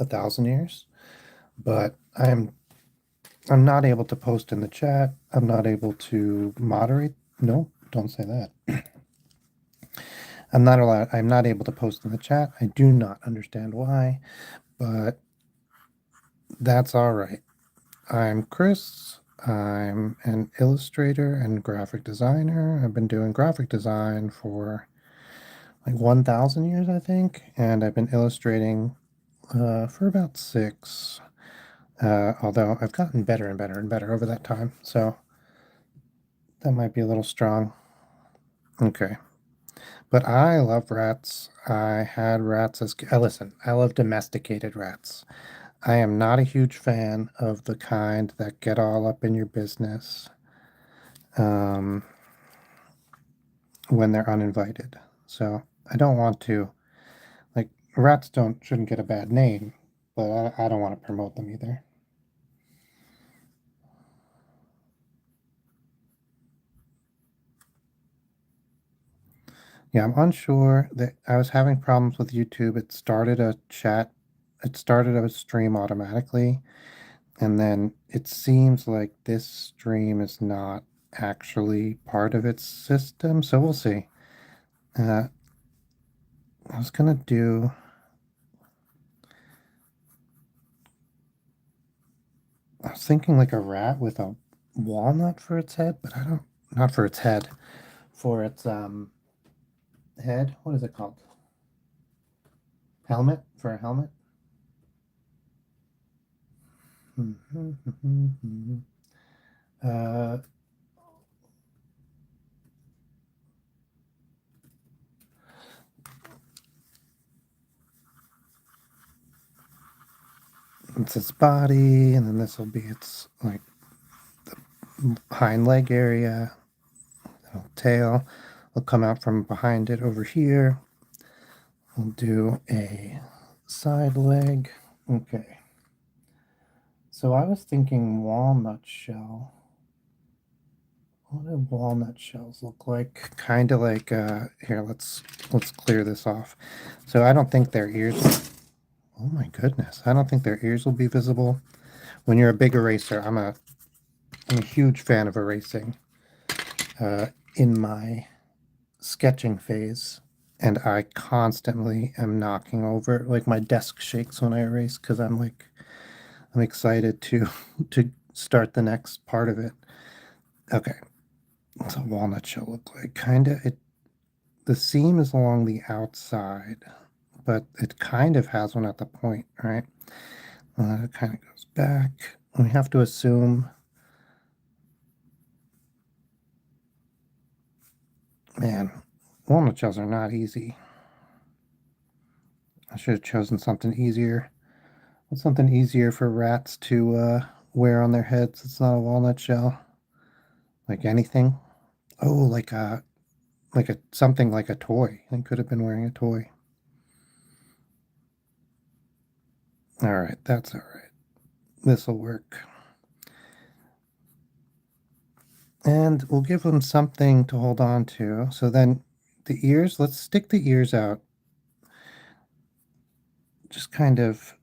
1,000 years, but I'm not able to post in the chat. I'm not able to moderate. No, don't say that. I'm not able to post in the chat. I do not understand why, but that's all right. I'm Chris. I'm an illustrator and graphic designer. I've been doing graphic design for like 1,000 years, I think, and I've been illustrating for about 6. Although I've gotten better and better and better over that time, so that might be a little strong. Okay. But I love rats. I had rats as listen, I love domesticated rats. I am not a huge fan of the kind that get all up in your business when they're uninvited. So I don't want to, like, rats shouldn't get a bad name, but I don't want to promote them either. Yeah, I'm unsure that I was having problems with YouTube. It started a stream automatically, and then it seems like this stream is not actually part of its system, so we'll see. Uh, I was gonna do. I was thinking like a rat with a walnut for its head, but I don't. Not for its head, for its head. What is it called? Helmet for a helmet. uh, it's its body, and then this will be its like hind leg area. Tail will come out from behind it over here. We'll do a side leg. Okay. So I was thinking walnut shell. What do walnut shells look like? Kind of like here, let's clear this off. So I don't think their ears. Oh my goodness. I don't think their ears will be visible. When you're a big eraser, I'm a huge fan of erasing. In my sketching phase, and I constantly am knocking over, like my desk shakes when I erase because I'm excited to to start the next part of it. Okay, what's a walnut shell look like? Kind of it. The seam is along the outside, but it kind of has one at the point, right? It kind of goes back. We have to assume. Man, walnut shells are not easy. I should have chosen something easier. What's something easier for rats to wear on their heads? It's not a walnut shell. Like anything. Oh, like a something like a toy. I could have been wearing a toy. All right, that's all right. This will work. And we'll give them something to hold on to. So then the ears, let's stick the ears out. Just kind of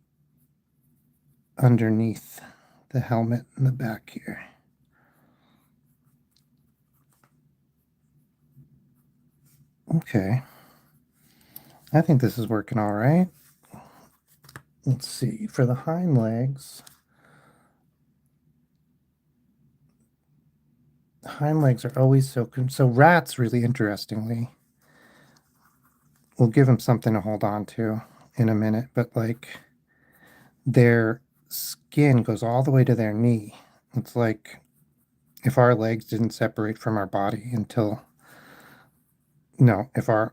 underneath the helmet in the back here. Okay. I think this is working all right. Let's see. For the hind legs, hind legs are always so rats, really interestingly, we'll give them something to hold on to in a minute, but like their skin goes all the way to their knee. It's like if our legs didn't separate from our body until no, if our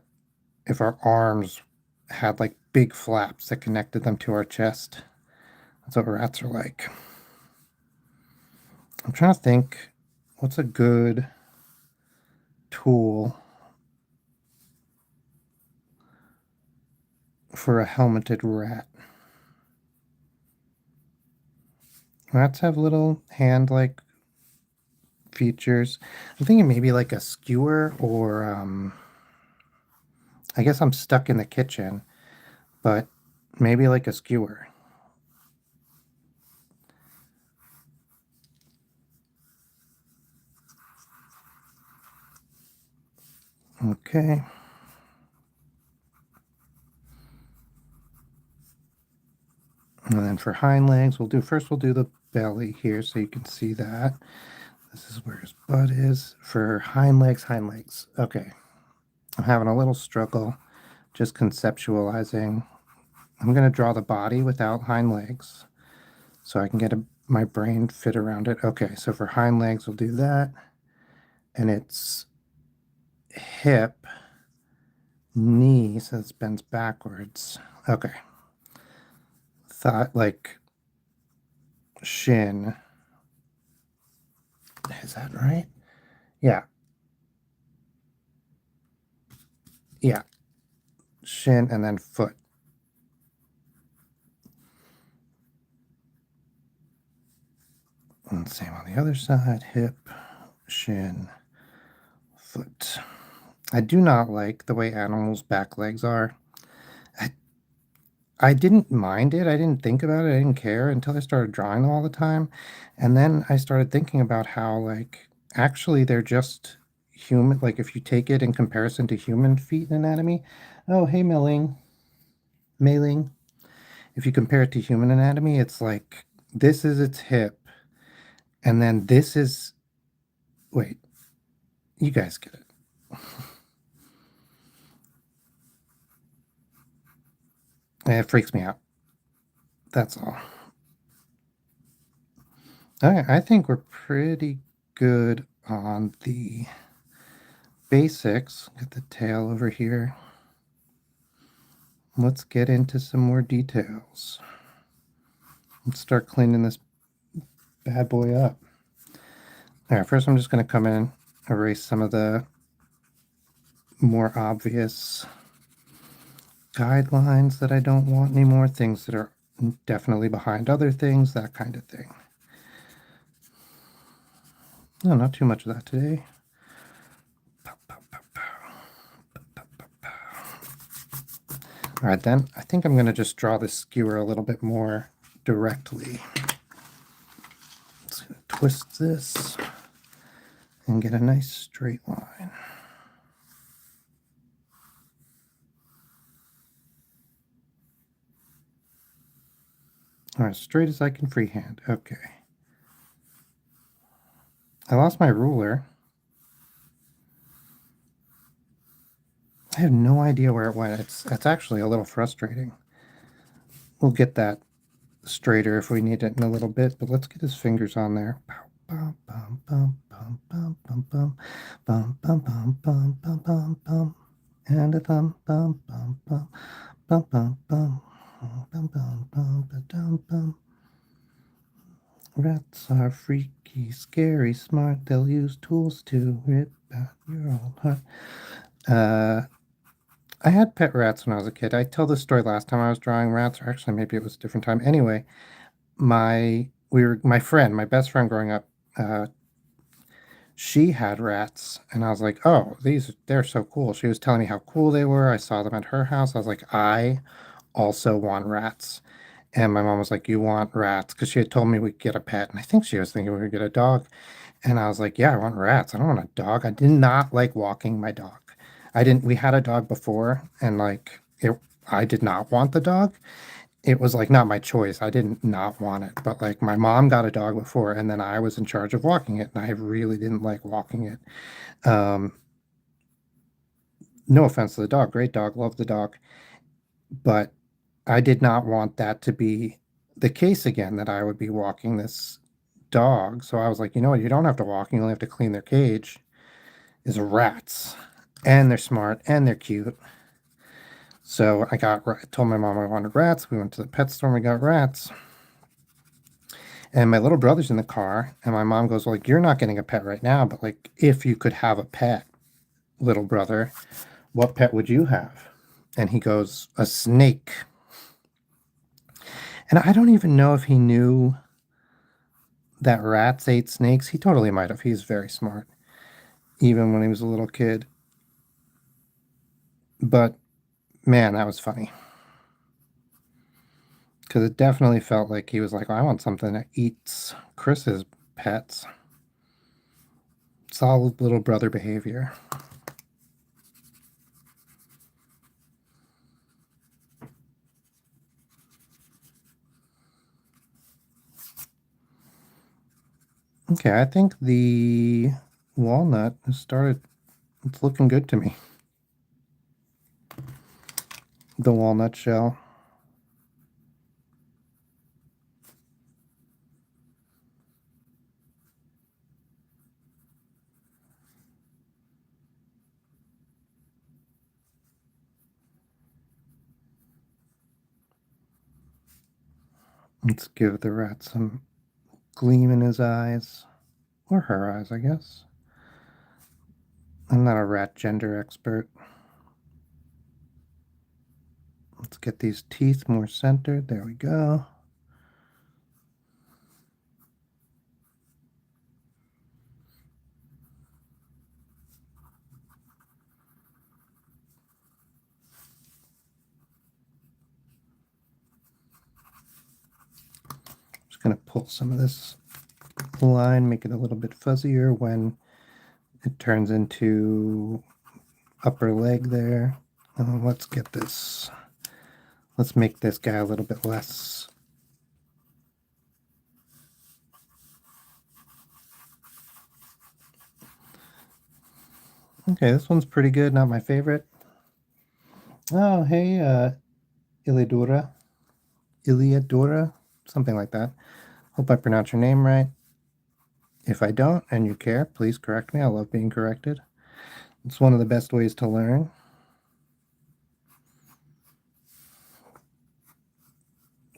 arms had like big flaps that connected them to our chest. That's what rats are like. I'm trying to think what's a good tool for a helmeted rat. Rats have little hand like features. I'm thinking maybe like a skewer or I guess I'm stuck in the kitchen, but maybe like a skewer. Okay. And then for hind legs, we'll do the belly here so you can see that. This is where his butt is. For hind legs. Okay. I'm having a little struggle just conceptualizing. I'm going to draw the body without hind legs so I can get my brain fit around it. Okay, so for hind legs, we'll do that. And it's hip, knee, so it bends backwards. Okay. Thought like shin. Is that right? Yeah. Yeah. Shin and then foot. And same on the other side. Hip, shin, foot. I do not like the way animals' back legs are. I, I didn't mind it. I didn't think about it. I didn't care until I started drawing them all the time. And then I started thinking about how, like, actually they're just human. Like, if you take it in comparison to human feet anatomy. Oh, hey, Mailing. If you compare it to human anatomy, it's like this is its hip. And then this is, wait, you guys get it. It freaks me out. That's all. Okay, I think we're pretty good on the basics. Get the tail over here. Let's get into some more details. Let's start cleaning this bad boy up. All right, first I'm just going to come in, erase some of the more obvious guidelines that I don't want anymore, things that are definitely behind other things, that kind of thing. No, not too much of that today. All right, then I think I'm going to just draw this skewer a little bit more directly. Just going to twist this and get a nice straight line. All right, straight as I can freehand. Okay. I lost my ruler. I have no idea where it went. It's actually a little frustrating. We'll get that straighter if we need it in a little bit, but let's get his fingers on there. Bum, bum, bum, bum, bum, bum, bum, bum, bum, bum, bum, bum, bum, bum, and a thumb, bum, bum, bum, bum, bum, bum, bum, bum, bum, bum, bum. Rats are freaky, scary, smart. They'll use tools to rip out your old heart. I had pet rats when I was a kid. I told this story last time I was drawing rats, or actually maybe it was a different time. Anyway, my best friend growing up, she had rats, and I was like, oh, they're so cool. She was telling me how cool they were. I saw them at her house. I was like, I also want rats. And my mom was like, you want rats? Because she had told me we'd get a pet, and I think she was thinking we would get a dog. And I was like, yeah, I want rats. I don't want a dog. I did not like walking my dog. We had a dog before, and like I did not want the dog. It was like not my choice. I didn't not want it, but like my mom got a dog before, and then I was in charge of walking it, and I really didn't like walking it. Um, no offense to the dog, great dog, love the dog, but I did not want that to be the case again, that I would be walking this dog. So I was like, you know what, you don't have to walk, you only have to clean their cage. Is rats, and they're smart and they're cute. So told my mom I wanted rats. We went to the pet store and we got rats. And my little brother's in the car, and my mom goes, like, you're not getting a pet right now, but like, if you could have a pet, little brother, what pet would you have? And he goes, a snake. And I don't even know if he knew that rats ate snakes. He totally might have. He's very smart, even when he was a little kid. But man, that was funny. Because it definitely felt like he was like, I want something that eats Chris's pets. Solid little brother behavior. Okay, I think the walnut has started, it's looking good to me. The walnut shell. Let's give the rat some gleam in his eyes. Or her eyes, I guess. I'm not a rat gender expert. Let's get these teeth more centered. There we go. Just going to pull some of this line, make it a little bit fuzzier when it turns into upper leg there. Let's get this, let's make this guy a little bit less. Okay, this one's pretty good, not my favorite. Oh, hey, Iliadora. Iliadora? Something like that. Hope I pronounce your name right. If I don't, and you care, please correct me. I love being corrected. It's one of the best ways to learn.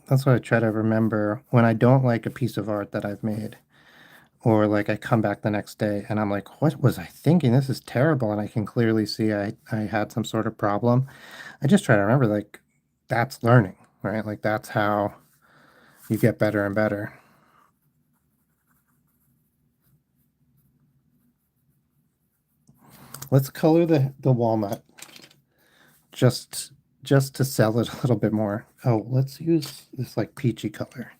That's what I try to remember when I don't like a piece of art that I've made. Or like I come back the next day and I'm like, what was I thinking? This is terrible. And I can clearly see I had some sort of problem. I just try to remember like that's learning, right? Like that's how you get better and better. Let's color the walnut just just to sell it a little bit more. Oh, let's use this like peachy color.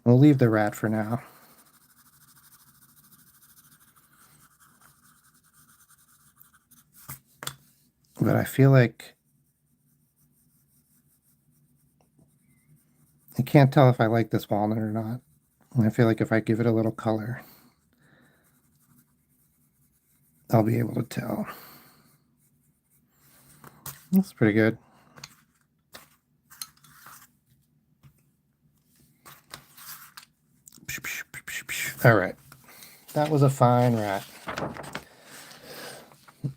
We'll leave the rat for now. But I feel like I can't tell if I like this walnut or not. I feel like if I give it a little color, I'll be able to tell. That's pretty good. All right. That was a fine rat.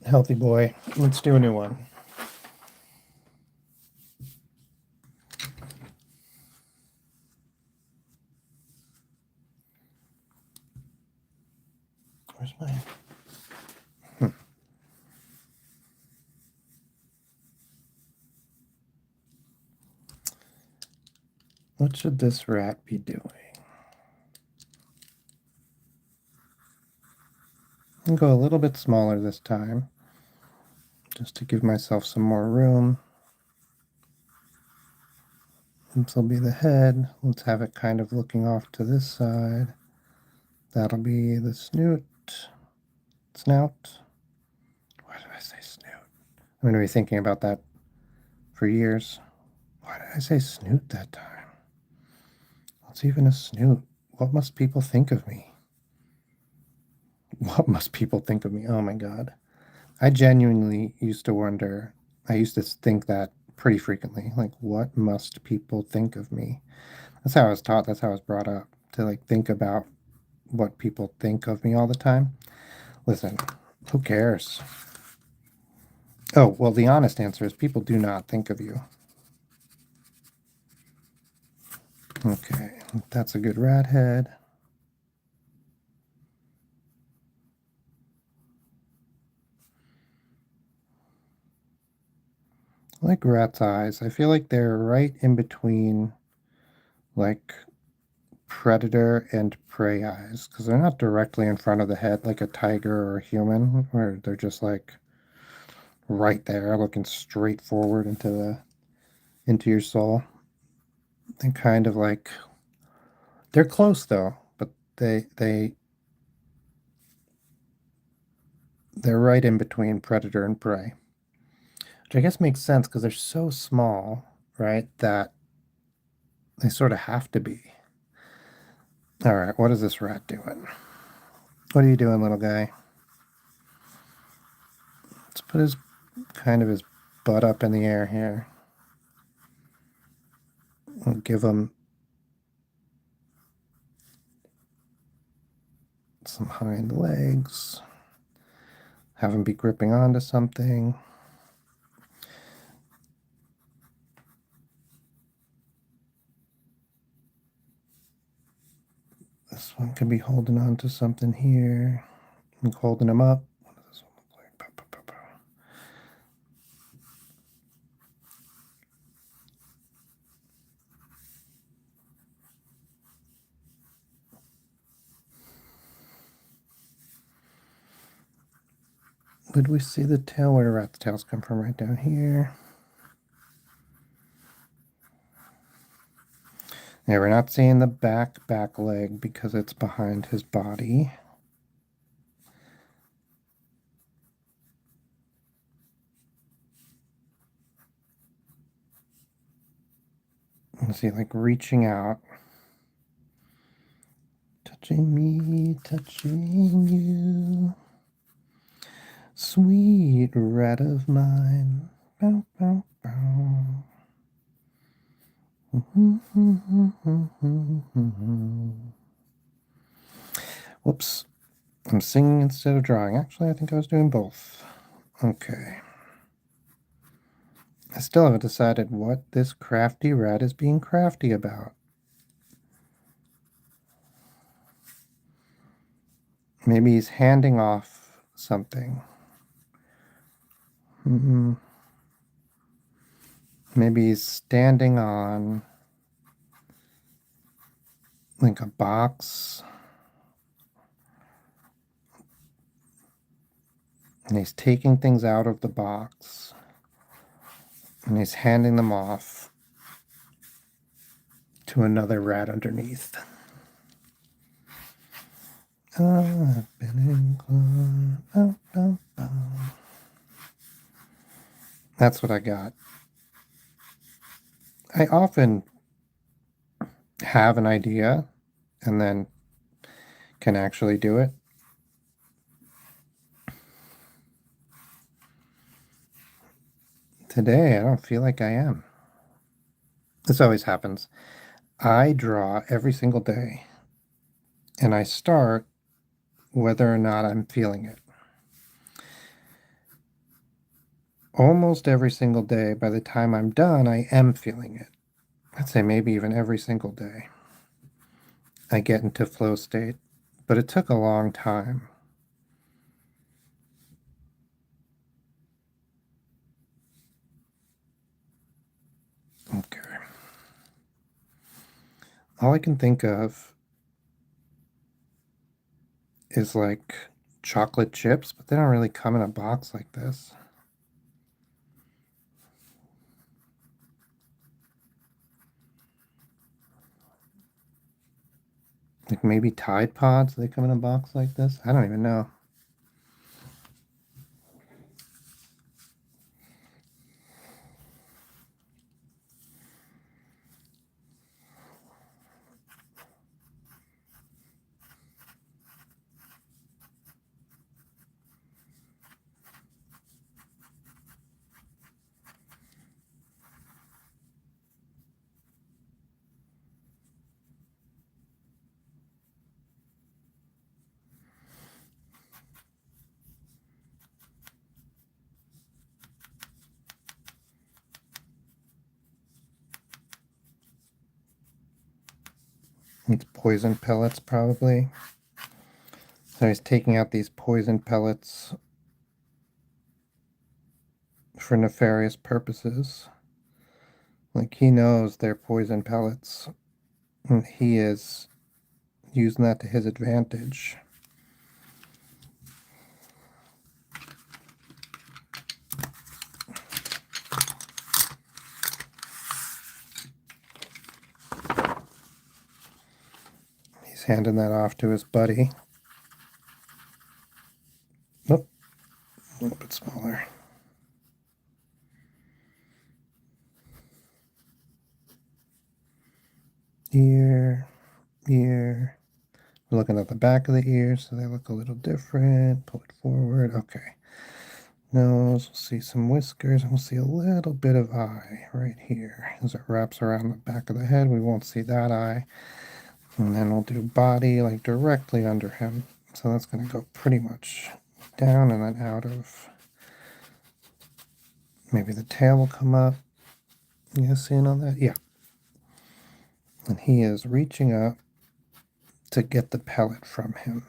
Healthy boy. Let's do a new one. Where's my... What should this rat be doing? I'll go a little bit smaller this time, just to give myself some more room. This will be the head. Let's have it kind of looking off to this side. That'll be the snoot. Snout. Why did I say snoot? I'm going to be thinking about that for years. Why did I say snoot that time? What's even a snoot? What must people think of me? What must people think of me? Oh my God. I genuinely used to wonder, I used to think that pretty frequently. Like, what must people think of me? That's how I was taught, that's how I was brought up, to like think about what people think of me all the time. Listen, who cares? Oh, well, the honest answer is people do not think of you. Okay, that's a good rat head. I like rat's eyes. I feel like they're right in between like predator and prey eyes because they're not directly in front of the head like a tiger or a human, where they're just like right there looking straight forward into your soul. They're kind of like they're close though, but they're right in between predator and prey, which I guess makes sense because they're so small, right, that they sort of have to be. All right, what is this rat doing? What are you doing, little guy? Let's put his butt up in the air here. We'll give him some hind legs. Have him be gripping onto something. This one could be holding on to something here. I'm holding him up. What does this one look like? Would we see the tail? Where do rat's tails come from? Right down here. Yeah, we're not seeing the back leg because it's behind his body. Is he like reaching out? Touching me, touching you. Sweet rat of mine. Bow, bow, bow. Whoops. I'm singing instead of drawing. Actually, I think I was doing both. Okay. I still haven't decided what this crafty rat is being crafty about. Maybe he's handing off something. Maybe he's standing on like a box. And he's taking things out of the box. And he's handing them off to another rat underneath. I've been inclined. That's what I got. I often have an idea and then can actually do it. Today, I don't feel like I am. This always happens. I draw every single day, and I start whether or not I'm feeling it. Almost every single day, by the time I'm done, I am feeling it. I'd say maybe even every single day. I get into flow state, but it took a long time. Okay. All I can think of is like chocolate chips, but they don't really come in a box like this. Like maybe Tide Pods, they come in a box like this? I don't even know. It's poison pellets, probably. So he's taking out these poison pellets for nefarious purposes. Like he knows they're poison pellets, and he is using that to his advantage. He's handing that off to his buddy. Nope, a little bit smaller. Ear, ear, We're looking at the back of the ears, so they look a little different. Pull it forward. Okay. Nose, we'll see some whiskers, and we'll see a little bit of eye right here. As it wraps around the back of the head, we won't see that eye. And then we'll do body like directly under him. So that's going to go pretty much down and then out of. Maybe the tail will come up. You guys seeing all that? Yeah. And he is reaching up to get the pellet from him.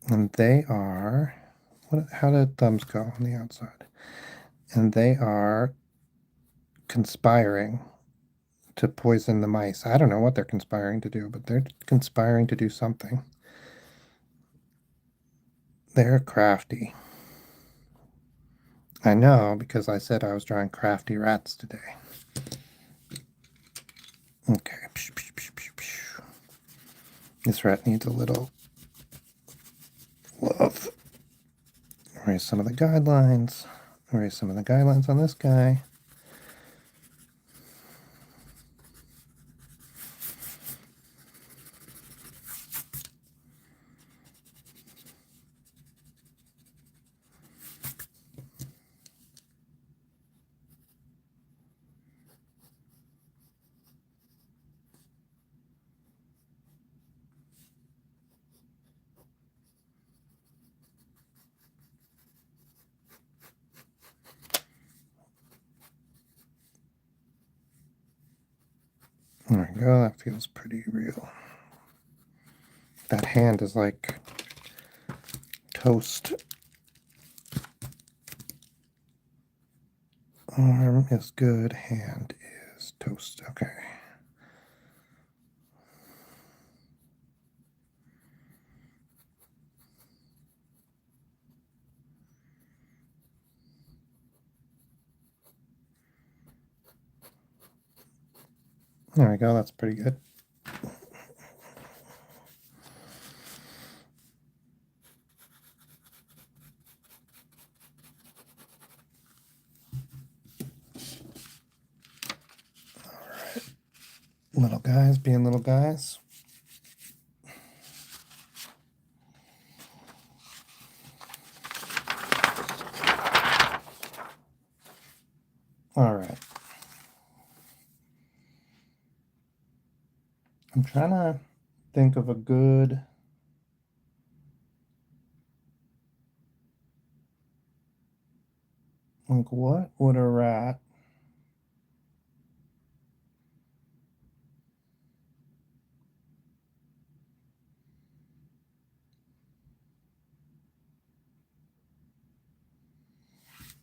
And they are, how did thumbs go on the outside? And they are conspiring to poison the mice. I don't know what they're conspiring to do, but they're conspiring to do something. They're crafty. I know, because I said I was drawing crafty rats today. Okay. This rat needs a little love. Erase some of the guidelines. Erase some of the guidelines on this guy. There we go, that feels pretty real. That hand is like toast. Arm is good, hand is toast. Okay. There we go, that's pretty good. Alright. Little guys being little guys. Alright. I'm trying to think of a good like what would a rat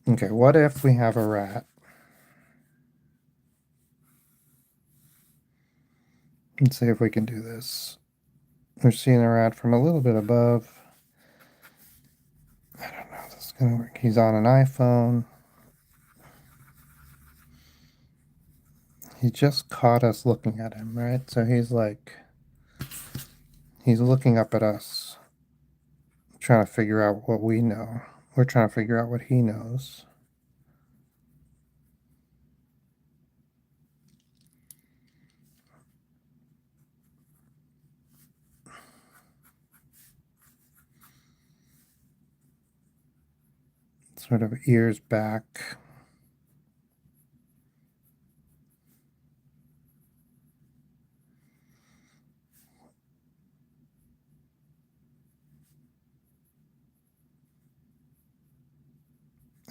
Okay, what if we have a rat? Let's see if we can do this. We're seeing a rat from a little bit above. I don't know if this is going to work. He's on an iPhone. He just caught us looking at him, right? So he's like, he's looking up at us, trying to figure out what we know. We're trying to figure out what he knows. Sort of ears back.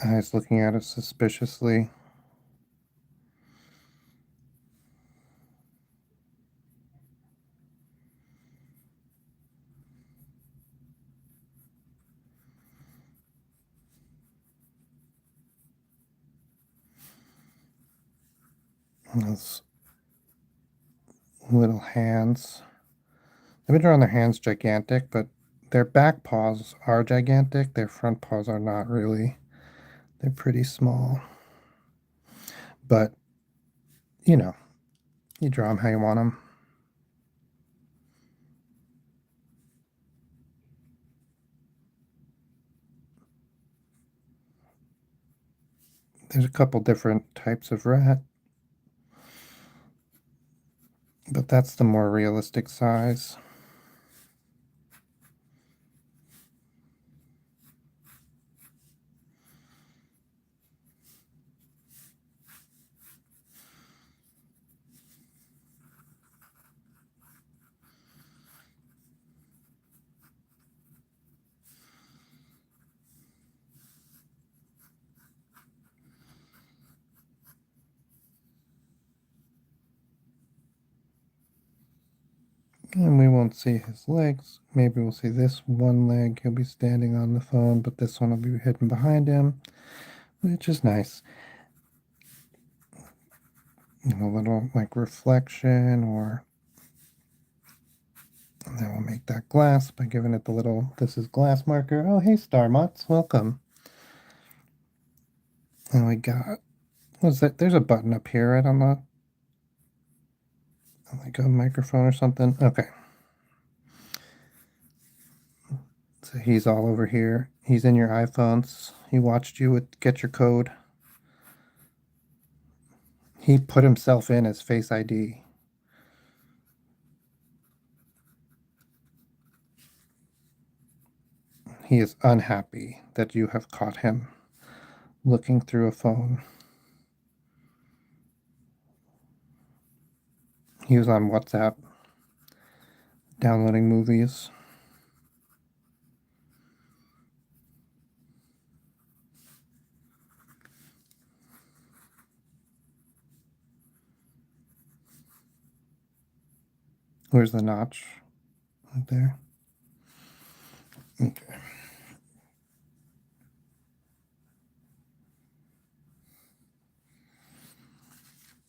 Eyes looking at us suspiciously. Those little hands. They've been drawing their hands gigantic, but their back paws are gigantic. Their front paws are not really. They're pretty small. But, you know, you draw them how you want them. There's a couple different types of rat. But that's the more realistic size. And we won't see his legs. Maybe we'll see this one leg. He'll be standing on the phone, but this one will be hidden behind him, which is nice. A little like reflection, or and then we'll make that glass by giving it the little, this is glass marker. Oh, hey, Starmots, welcome. And we got, what's that? There's a button up here, right, on the, like a microphone or something. Okay. So he's all over here. He's in your iPhones. He watched you get your code. He put himself in as Face ID. He is unhappy that you have caught him looking through a phone. He was on WhatsApp downloading movies. Where's the notch? Right there. Okay.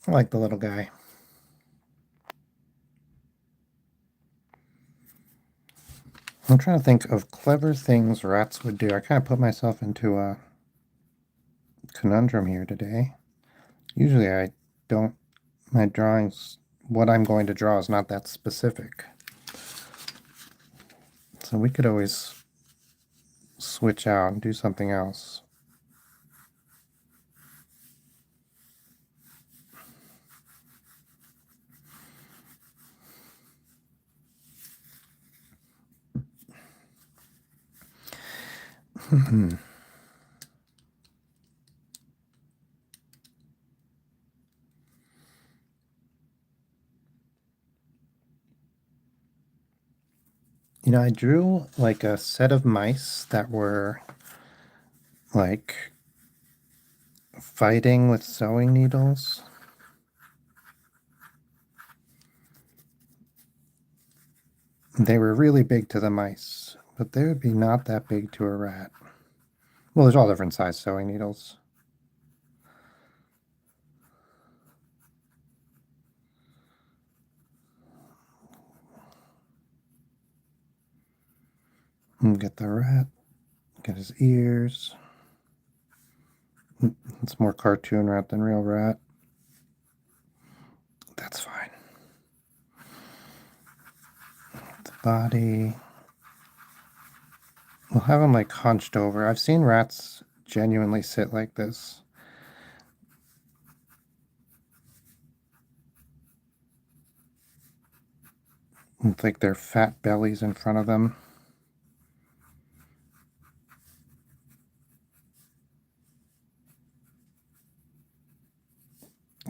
I like the little guy. I'm trying to think of clever things rats would do. I kind of put myself into a conundrum here today. Usually I don't, my drawings, what I'm going to draw is not that specific. So we could always switch out and do something else. You know, I drew like a set of mice that were like fighting with sewing needles. They were really big to the mice, but they would be not that big to a rat. Well, there's all different size sewing needles. And get the rat, get his ears. It's more cartoon rat than real rat. That's fine. The body. We'll have him like hunched over. I've seen rats genuinely sit like this. With like their fat bellies in front of them.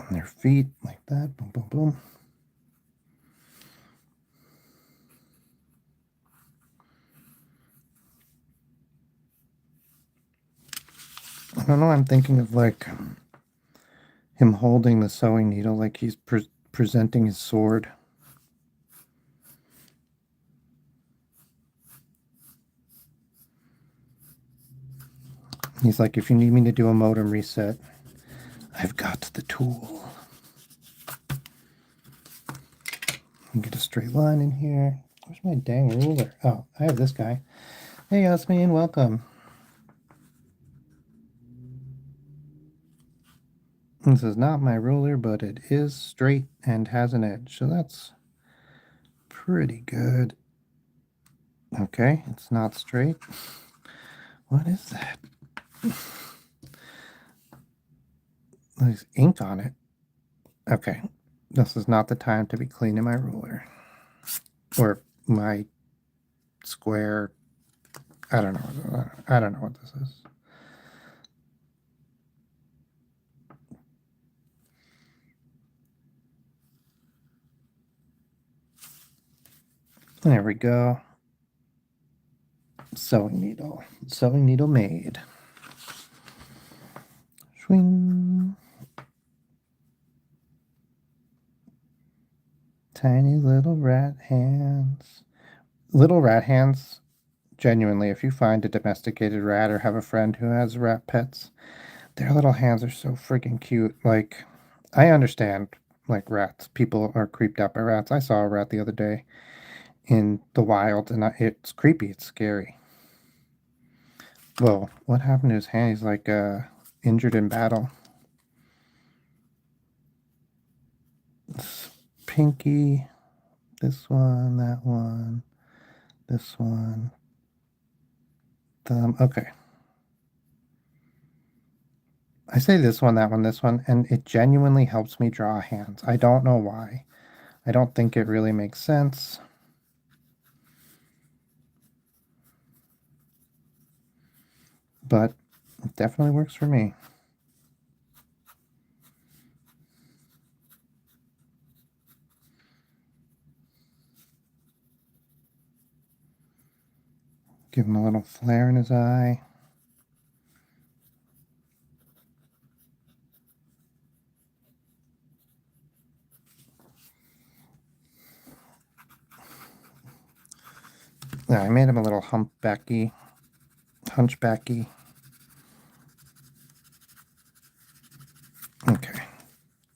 And their feet like that. Boom, boom, boom. I don't know. I'm thinking of like him holding the sewing needle like he's presenting his sword. He's like, if you need me to do a modem reset, I've got the tool. Get a straight line in here. Where's my dang ruler? Oh, I have this guy. Hey, Yasmin, welcome. This is not my ruler, but it is straight and has an edge, so that's pretty good. Okay, it's not straight. What is that? There's ink on it. Okay, This is not the time to be cleaning my ruler. Or my square. I don't know. I don't know what this is. There we go. Sewing needle. Sewing needle made. Swing. Tiny little rat hands. Little rat hands, genuinely, if you find a domesticated rat or have a friend who has rat pets, their little hands are so freaking cute. Like, I understand, like, rats. People are creeped out by rats. I saw a rat the other day in the wild, and it's creepy. It's scary. Whoa, what happened to his hand? He's like injured in battle. Pinky, this one, that one, this one, thumb. Okay. I say this one, that one, this one, and it genuinely helps me draw hands. I don't know why. I don't think it really makes sense. But it definitely works for me. Give him a little flare in his eye. Yeah, I made him a little hunchbacky. Okay.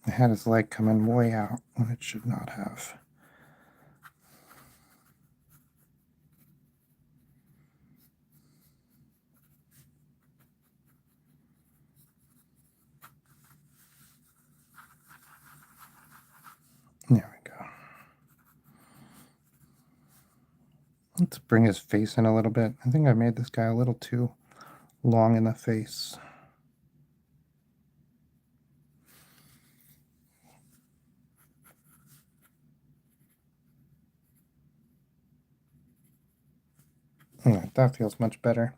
I had his leg coming way out when it should not have. There we go. Let's bring his face in a little bit. I think I made this guy a little too long in the face. Yeah, that feels much better.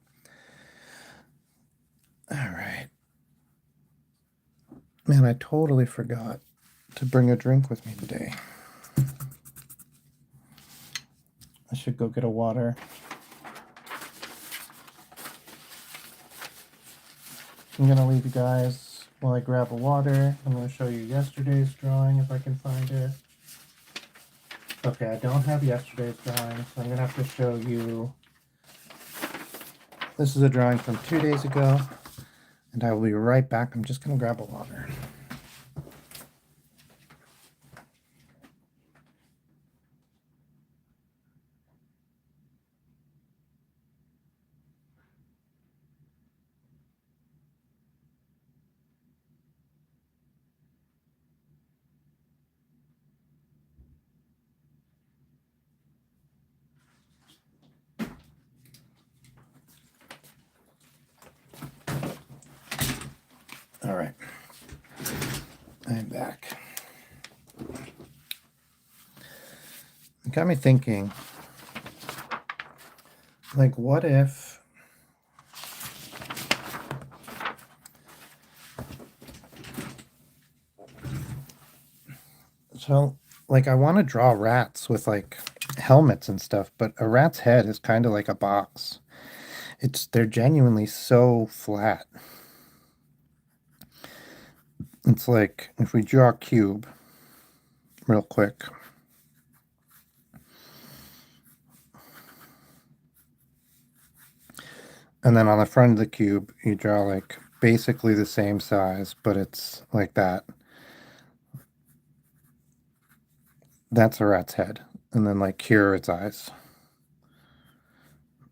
All right. Man, I totally forgot to bring a drink with me today. I should go get a water. I'm going to leave you guys while I grab a water. I'm going to show you yesterday's drawing if I can find it. Okay, I don't have yesterday's drawing, so I'm going to have to show you. This is a drawing from 2 days ago, and I will be right back. I'm just going to grab a water. All right, I'm back. It got me thinking, like, what if so, like, I want to draw rats with like helmets and stuff, but a rat's head is kind of like a box. They're genuinely so flat. It's like if we draw a cube real quick. And then on the front of the cube, you draw like basically the same size, but it's like that. That's a rat's head. And then like here are its eyes.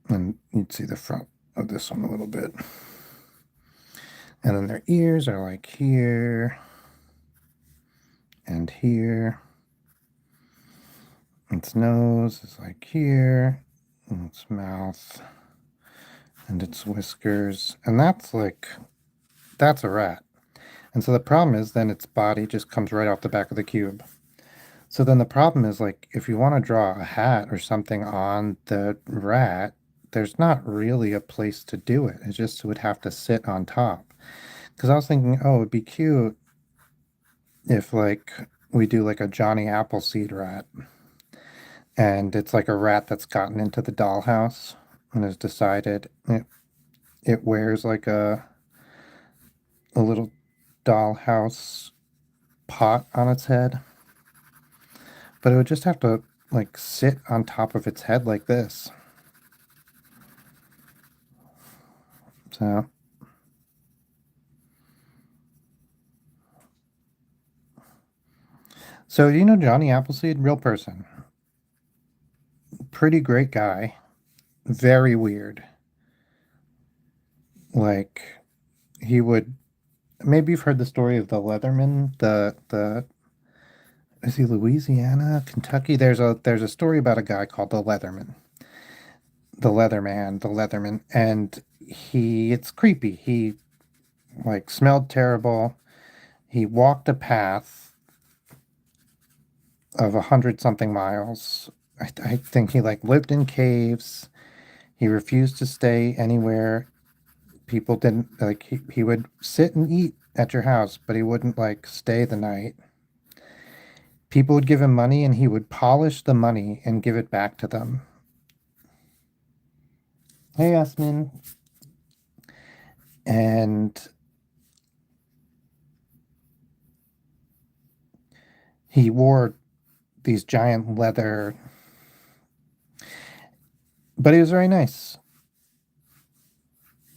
And you'd see the front of this one a little bit. And then their ears are like here and here. Its nose is like here. And its mouth and its whiskers. And that's a rat. And so the problem is then its body just comes right off the back of the cube. So then the problem is, like, if you want to draw a hat or something on the rat, there's not really a place to do it. It just would have to sit on top. Because I was thinking, oh, it'd be cute if, like, we do like a Johnny Appleseed rat. And it's like a rat that's gotten into the dollhouse and has decided it wears like a little dollhouse pot on its head. But it would just have to like sit on top of its head like this. So, so you know Johnny Appleseed, real person, pretty great guy, very weird. Like he would maybe you've heard the story of the Leatherman, the is he Louisiana, Kentucky? There's a story about a guy called the Leatherman, the Leatherman, the Leatherman, and it's creepy. He like smelled terrible. He walked a path of 100 something miles. I think he like lived in caves. He refused to stay anywhere. People didn't like he would sit and eat at your house, but he wouldn't like stay the night. People would give him money and he would polish the money and give it back to them. Hey, Yasmin. And he wore these giant leather, but he was very nice.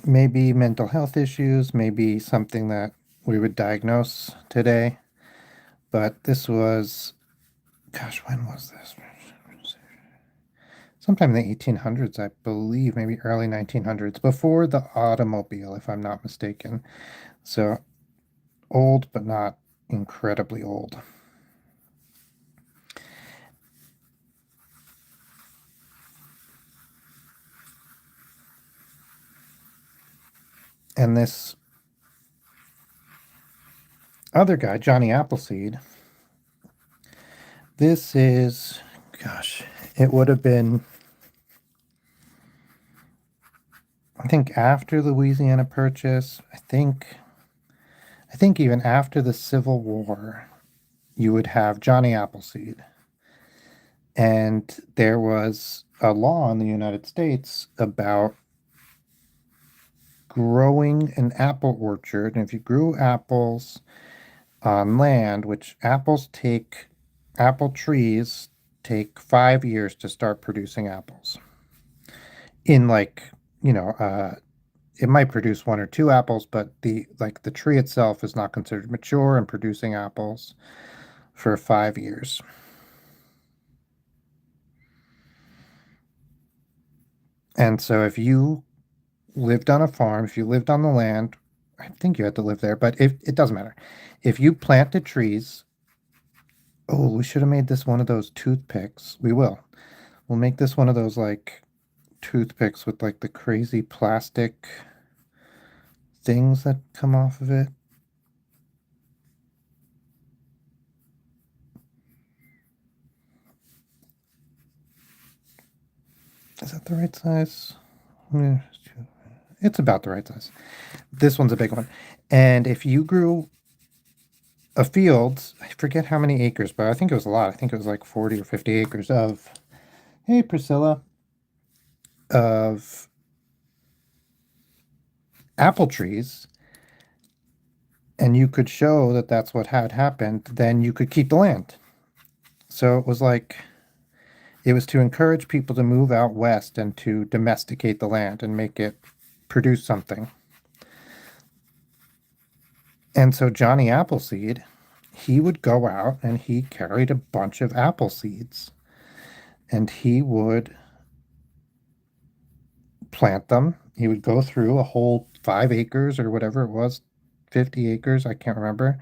Maybe mental health issues, maybe something that we would diagnose today. But this was, gosh, when was this? Sometime in the 1800s, I believe, maybe early 1900s, before the automobile, if I'm not mistaken. So old, but not incredibly old. And this other guy, Johnny Appleseed, this is, gosh, it would have been, I think after the Louisiana Purchase, I think even after the Civil War, you would have Johnny Appleseed. And there was a law in the United States about growing an apple orchard. And if you grew apples on land, which apple trees take 5 years to start producing apples. In like, you know, it might produce one or two apples, but the tree itself is not considered mature and producing apples for 5 years. And so if you lived on a farm, if you lived on the land, I think you had to live there, but if it doesn't matter. If you planted trees, oh, we should have made this one of those toothpicks. We will. We'll make this one of those like toothpicks with like the crazy plastic things that come off of it. Is that the right size? Yeah, it's about the right size. This one's a big one. And if you grew a field, I forget how many acres, but I think it was a lot. I think it was like 40 or 50 acres of, hey, Priscilla, of apple trees, and you could show that that's what had happened, then you could keep the land. So it was like, it was to encourage people to move out west and to domesticate the land and make it produce something. And so Johnny Appleseed, he would go out and he carried a bunch of apple seeds and he would plant them. He would go through a whole 5 acres or whatever it was, 50 acres, I can't remember,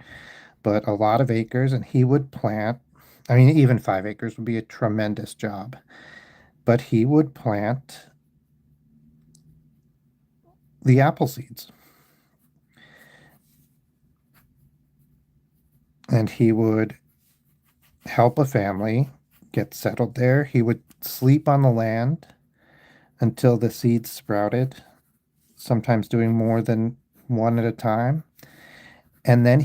but a lot of acres, and he would plant. I mean, even 5 acres would be a tremendous job, but he would plant the apple seeds. and he would help a family get settled there. He would sleep on the land until the seeds sprouted, sometimes doing more than one at a time. And then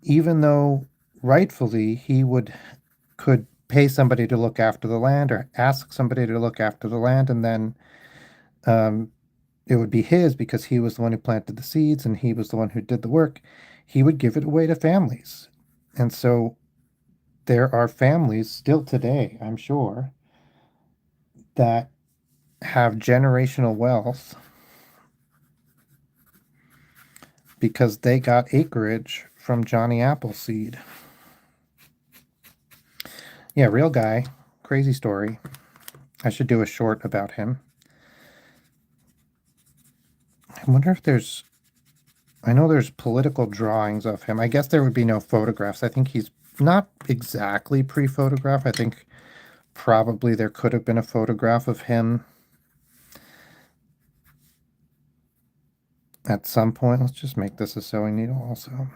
even though rightfully he could pay somebody to look after the land or ask somebody to look after the land, and then um, it would be his because he was the one who planted the seeds and he was the one who did the work. He would give it away to families. And so there are families still today, I'm sure, that have generational wealth because they got acreage from Johnny Appleseed. Yeah, real guy. Crazy story. I should do a short about him. I wonder if I know there's political drawings of him. I guess there would be no photographs. I think he's not exactly pre-photograph. I think probably there could have been a photograph of him at some point. Let's just make this a sewing needle also.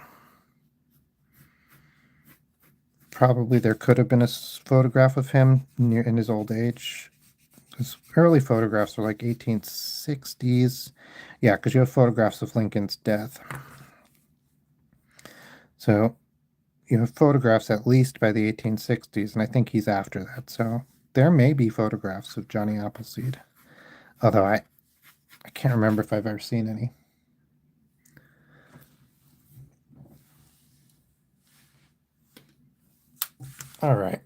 Probably there could have been a photograph of him in his old age. Because early photographs are like 1860s. Yeah, because you have photographs of Lincoln's death. So you have photographs at least by the 1860s, and I think he's after that. So there may be photographs of Johnny Appleseed. Although I can't remember if I've ever seen any. All right.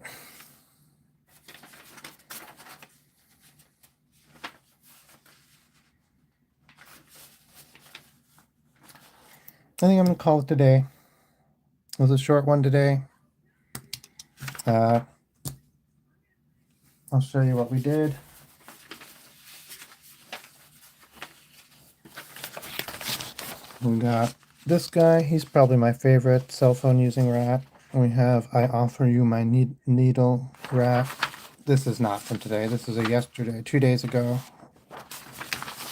I think I'm going to call it today. It was a short one today. I'll show you what we did. We got this guy. He's probably my favorite cell phone using rat. We have I Offer You My Needle rat. This is not from today. This is a yesterday, 2 days ago.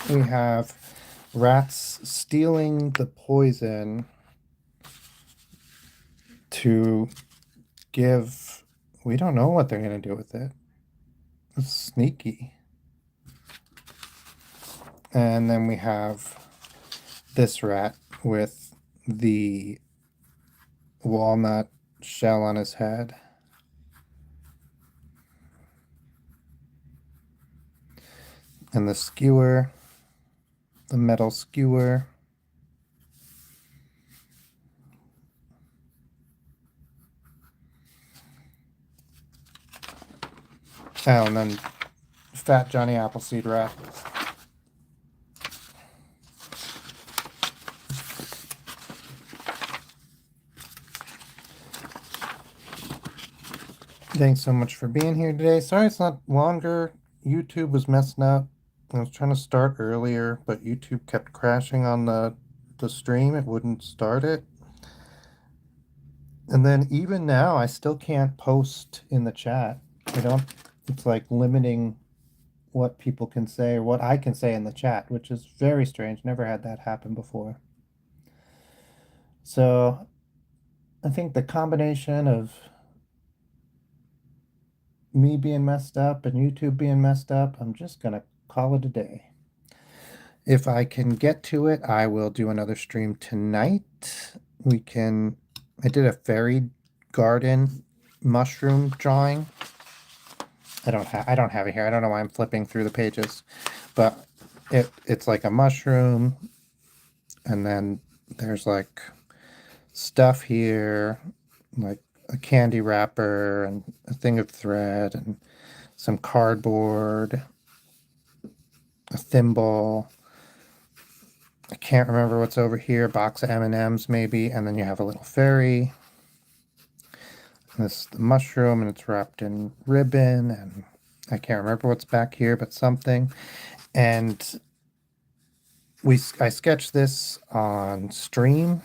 We have rats stealing the poison to give. We don't know what they're going to do with it. It's sneaky. And then we have this rat with the walnut shell on his head. And the skewer, the metal skewer. Oh, and then Fat Johnny Appleseed rat. Thanks so much for being here today. Sorry it's not longer. YouTube was messing up. I was trying to start earlier, but YouTube kept crashing on the stream. It wouldn't start it. And then even now, I still can't post in the chat. It's like limiting what people can say or what I can say in the chat, which is very strange. Never had that happen before. So I think the combination of me being messed up and YouTube being messed up, I'm just going to call it a day. If I can get to it, I will do another stream tonight. I did a fairy garden mushroom drawing. I don't have it here. I don't know why I'm flipping through the pages, but it's like a mushroom, and then there's like stuff here, like a candy wrapper and a thing of thread and some cardboard, a thimble. I can't remember what's over here. Box of M&Ms maybe, and then you have a little fairy. This is the mushroom, and it's wrapped in ribbon, and I can't remember what's back here, but something. And I sketched this on stream,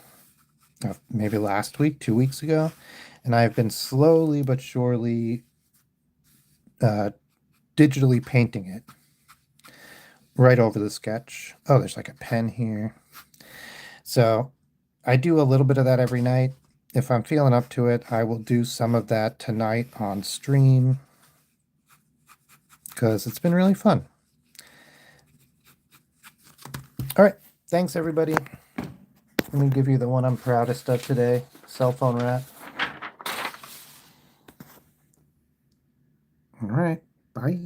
maybe last week, 2 weeks ago, and I've been slowly but surely digitally painting it right over the sketch. Oh, there's like a pen here. So I do a little bit of that every night. if I'm feeling up to it, I will do some of that tonight on stream because it's been really fun. All right. Thanks, everybody. Let me give you the one I'm proudest of today, cell phone rat. All right. Bye.